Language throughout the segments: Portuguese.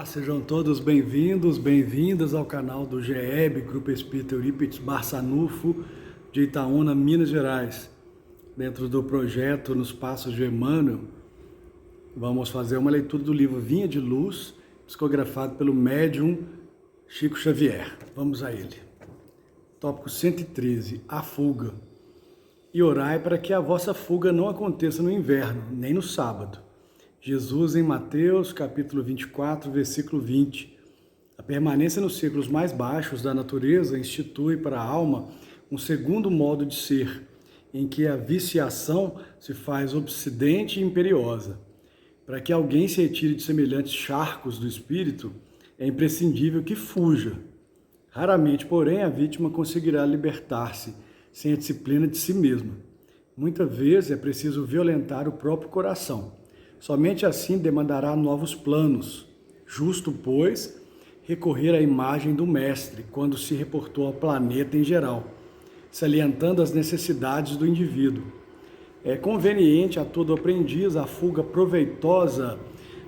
Olá, sejam todos bem-vindos, bem-vindas ao canal do GEB, Grupo Espírita Eurípides Barçanufo, de Itaúna, Minas Gerais. Dentro do projeto Nos Passos de Emmanuel, vamos fazer uma leitura do livro Vinha de Luz, psicografado pelo médium Chico Xavier. Vamos a ele. Tópico 113, a fuga. E orai para que a vossa fuga não aconteça no inverno, nem no sábado. Jesus em Mateus, capítulo 24, versículo 20. A permanência nos ciclos mais baixos da natureza institui para a alma um segundo modo de ser, em que a viciação se faz obsidente e imperiosa. Para que alguém se retire de semelhantes charcos do espírito, é imprescindível que fuja. Raramente, porém, a vítima conseguirá libertar-se sem a disciplina de si mesma. Muitas vezes é preciso violentar o próprio coração. Somente assim demandará novos planos. Justo, pois, recorrer à imagem do Mestre, quando se reportou ao planeta em geral, salientando as necessidades do indivíduo. É conveniente a todo aprendiz a fuga proveitosa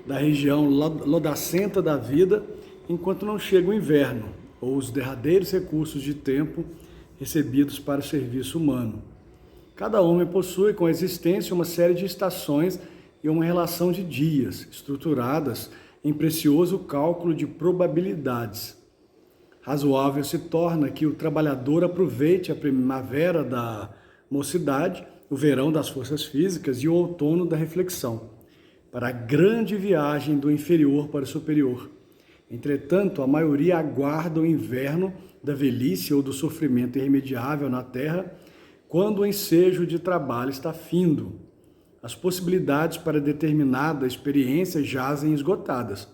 da região lodacenta da vida, enquanto não chega o inverno, ou os derradeiros recursos de tempo recebidos para o serviço humano. Cada homem possui com a existência uma série de estações e uma relação de dias, estruturadas em precioso cálculo de probabilidades. Razoável se torna que o trabalhador aproveite a primavera da mocidade, o verão das forças físicas e o outono da reflexão, para a grande viagem do inferior para o superior. Entretanto, a maioria aguarda o inverno da velhice ou do sofrimento irremediável na terra, quando o ensejo de trabalho está findo. As possibilidades para determinada experiência jazem esgotadas.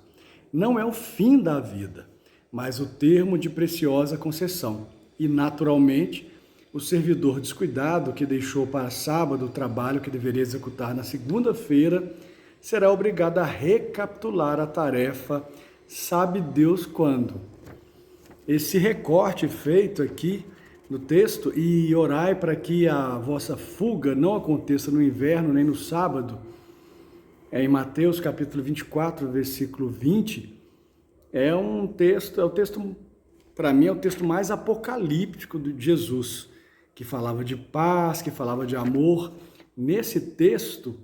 Não é o fim da vida, mas o termo de preciosa concessão. E, naturalmente, o servidor descuidado que deixou para sábado o trabalho que deveria executar na segunda-feira será obrigado a recapitular a tarefa, sabe Deus quando. Esse recorte feito aqui no texto, e orai para que a vossa fuga não aconteça no inverno nem no sábado, em Mateus capítulo 24, versículo 20, é o texto, para mim, é o texto mais apocalíptico de Jesus, que falava de paz, que falava de amor. Nesse texto,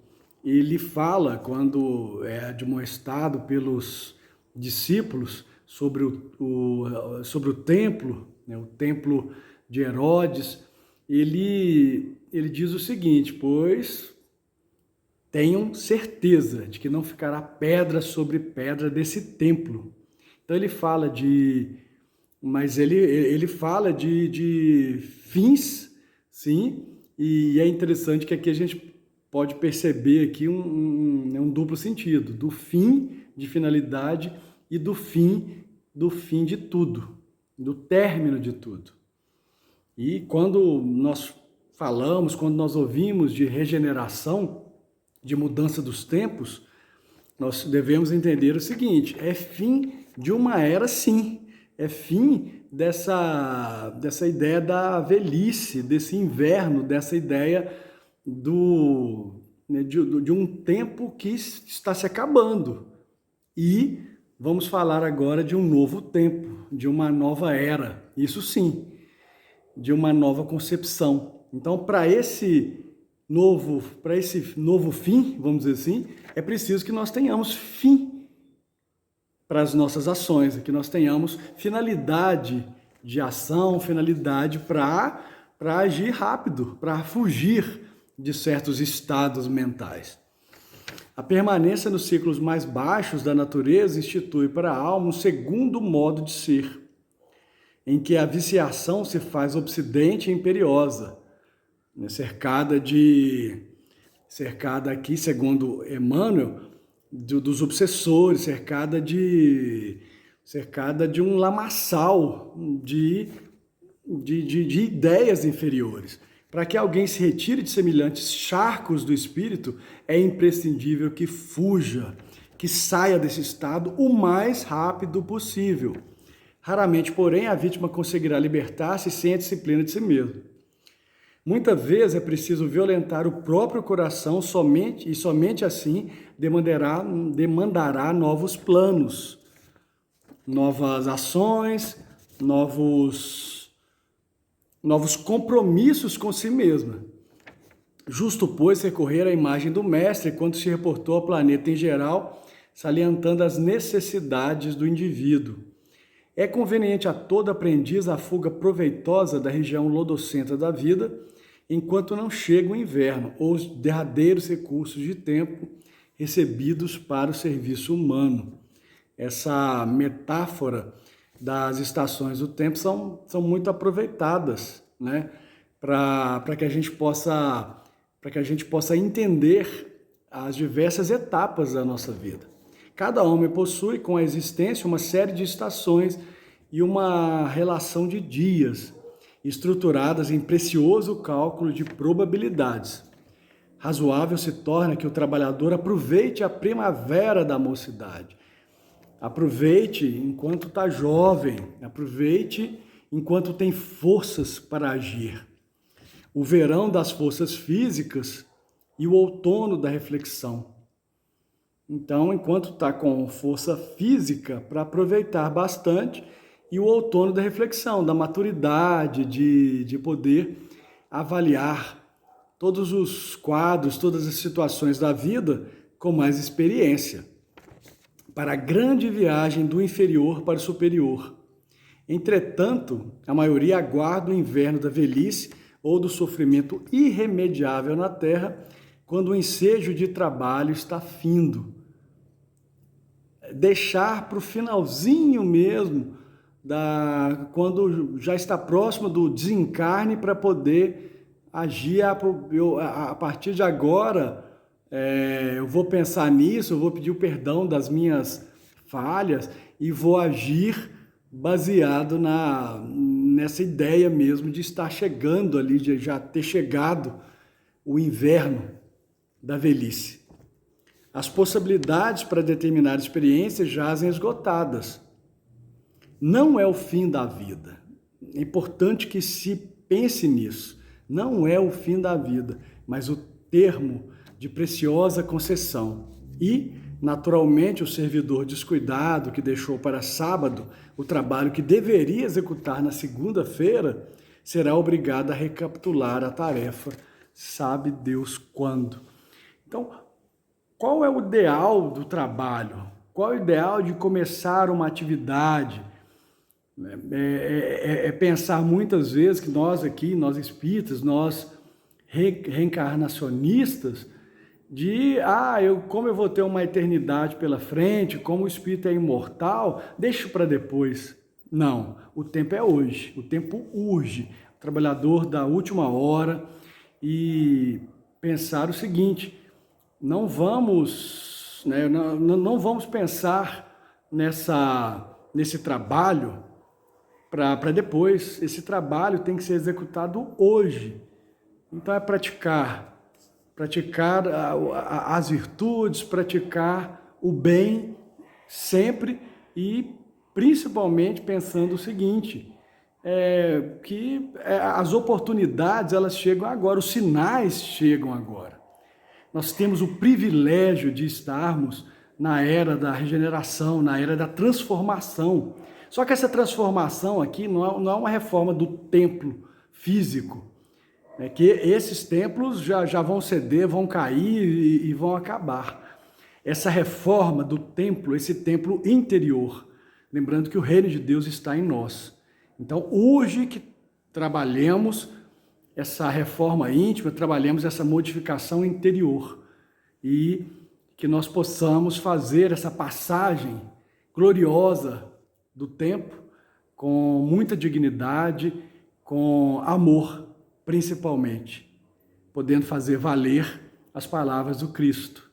ele fala, quando é admoestado pelos discípulos sobre o templo, né, o templo de Herodes, ele diz o seguinte: pois tenham certeza de que não ficará pedra sobre pedra desse templo. Então ele fala ele fala de fins, sim, e é interessante que aqui a gente pode perceber aqui um duplo sentido, do fim de finalidade e do fim de tudo, do término de tudo. E quando nós ouvimos de regeneração, de mudança dos tempos, nós devemos entender o seguinte: é fim de uma era, sim, é fim dessa ideia da velhice, desse inverno, dessa ideia de um tempo que está se acabando. E vamos falar agora de um novo tempo, de uma nova era, isso sim, de uma nova concepção. Então, para esse novo fim, vamos dizer assim, é preciso que nós tenhamos fim para as nossas ações, que nós tenhamos finalidade de ação, finalidade para agir rápido, para fugir de certos estados mentais. A permanência nos ciclos mais baixos da natureza institui para a alma um segundo modo de ser, em que a viciação se faz obsidente e imperiosa, né? cercada aqui, segundo Emmanuel, dos obsessores, cercada de um lamaçal de ideias inferiores. Para que alguém se retire de semelhantes charcos do espírito, é imprescindível que fuja, que saia desse estado o mais rápido possível. Raramente, porém, a vítima conseguirá libertar-se sem a disciplina de si mesmo. Muitas vezes é preciso violentar o próprio coração somente assim demandará novos planos. novas ações, novos compromissos com si mesma. Justo, pois, recorrer à imagem do Mestre quando se reportou ao planeta em geral, salientando as necessidades do indivíduo. É conveniente a todo aprendiz a fuga proveitosa da região lodocenta da vida, enquanto não chega o inverno ou os derradeiros recursos de tempo recebidos para o serviço humano. Essa metáfora das estações do tempo são muito aproveitadas, né? Para que a gente possa entender as diversas etapas da nossa vida. Cada homem possui com a existência uma série de estações e uma relação de dias, estruturadas em precioso cálculo de probabilidades. Razoável se torna que o trabalhador aproveite a primavera da mocidade. Aproveite enquanto está jovem, aproveite enquanto tem forças para agir. O verão das forças físicas e o outono da reflexão. Então, enquanto está com força física, para aproveitar bastante, e o outono da reflexão, da maturidade, de poder avaliar todos os quadros, todas as situações da vida com mais experiência, para a grande viagem do inferior para o superior. Entretanto, a maioria aguarda o inverno da velhice ou do sofrimento irremediável na terra, quando o ensejo de trabalho está findo. Deixar para o finalzinho mesmo, quando já está próximo do desencarne, para poder agir a partir de agora. Eu vou pensar nisso, eu vou pedir o perdão das minhas falhas e vou agir baseado nessa ideia mesmo de estar chegando ali, de já ter chegado o inverno da velhice. As possibilidades para determinar experiências jazem esgotadas. Não é o fim da vida. É importante que se pense nisso. Não é o fim da vida, mas o termo de preciosa concessão. E, naturalmente, o servidor descuidado que deixou para sábado o trabalho que deveria executar na segunda-feira será obrigado a recapitular a tarefa, sabe Deus quando. Então, qual é o ideal do trabalho? Qual é o ideal de começar uma atividade? Pensar muitas vezes que nós aqui, nós espíritas, nós reencarnacionistas, como eu vou ter uma eternidade pela frente, como o espírito é imortal, deixo para depois. Não, o tempo é hoje, o tempo urge. O trabalhador da última hora, e pensar o seguinte: não vamos pensar nesse trabalho para depois. Esse trabalho tem que ser executado hoje. Então é praticar as virtudes, praticar o bem sempre, e principalmente pensando o seguinte, que as oportunidades elas chegam agora, os sinais chegam agora. Nós temos o privilégio de estarmos na era da regeneração, na era da transformação. Só que essa transformação aqui não é uma reforma do templo físico, que esses templos já vão ceder, vão cair e vão acabar. Essa reforma do templo, esse templo interior, lembrando que o reino de Deus está em nós. Então, urge que trabalhemos essa reforma íntima, trabalhemos essa modificação interior, e que nós possamos fazer essa passagem gloriosa do tempo com muita dignidade, com amor, principalmente, podendo fazer valer as palavras do Cristo.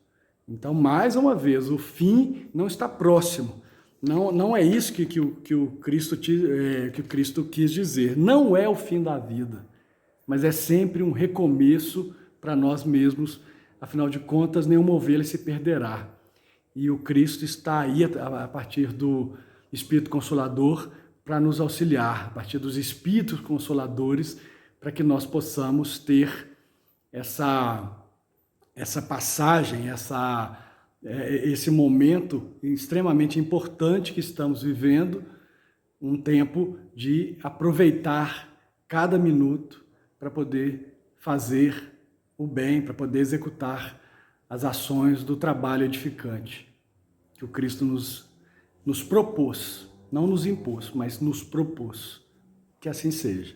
Então, mais uma vez, o fim não está próximo. Não é isso que o Cristo quis dizer. Não é o fim da vida, mas é sempre um recomeço para nós mesmos. Afinal de contas, nenhuma ovelha se perderá. E o Cristo está aí a partir do Espírito Consolador para nos auxiliar, a partir dos Espíritos Consoladores, para que nós possamos ter essa passagem, esse momento extremamente importante que estamos vivendo, um tempo de aproveitar cada minuto para poder fazer o bem, para poder executar as ações do trabalho edificante que o Cristo nos propôs, não nos impôs, mas nos propôs. Que assim seja.